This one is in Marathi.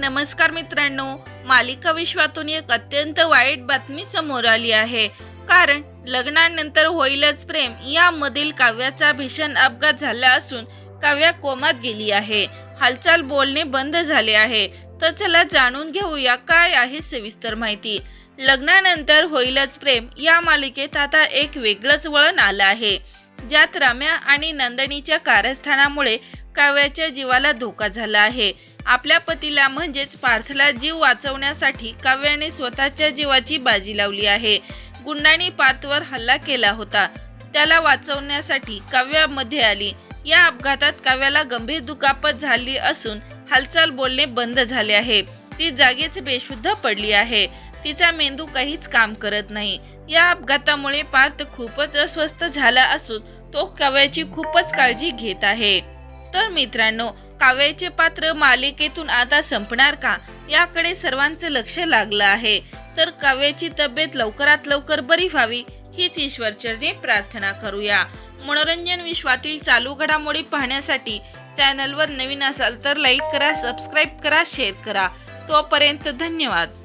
नमस्कार मित्रांनो, मालिका विश्वातून एक अत्यंत वाईट बातमी समोर आली आहे। कारण लग्नानंतर होईलच प्रेम यामधील काव्याचा भीषण अपघात झाला असून काव्या कोमात गेली आहे। हालचाल बोलणे बंद झाले आहे। तर चला जाणून घेऊया काय आहे सविस्तर माहिती। लग्नानंतर होईलच प्रेम या मालिकेत आता एक वेगळंच वळण आलं आहे, ज्यात रम्या आणि नंदिनीच्या कारस्थानामुळे काव्याच्या जीवाला धोका झाला आहे। आपल्या पतीला म्हणजेच पार्थला जीव वाचवण्यासाठी काव्याने स्वतःच्या जीवाची बाजी लावली आहे। गुंडांनी पार्थवर हल्ला केला होता, त्याला वाचवण्यासाठी काव्या मध्ये आली। या अपघातात काव्याला गंभीर दुखापत झाली असून हालचाल बोलणे बंद झाले आहे। ती जागीच बेशुद्ध पडली आहे। तिचा मेंदू काहीच काम करत नाही। या अपघातामुळे पार्थ खूपच अस्वस्थ झाला असून तो काव्याची खूपच काळजी घेत आहे। तर मित्रांनो, काव्याचे पात्र मालिकेतून आता संपणार का याकडे सर्वांचं लक्ष लागलं आहे। तर काव्याची तब्येत लवकरात लवकर बरी व्हावी हीच ईश्वरचरणी प्रार्थना करूया। मनोरंजन विश्वातील चालू घडामोडी पाहण्यासाठी चॅनलवर नवीन असाल तर लाईक करा, सबस्क्राईब करा, शेअर करा। तोपर्यंत धन्यवाद।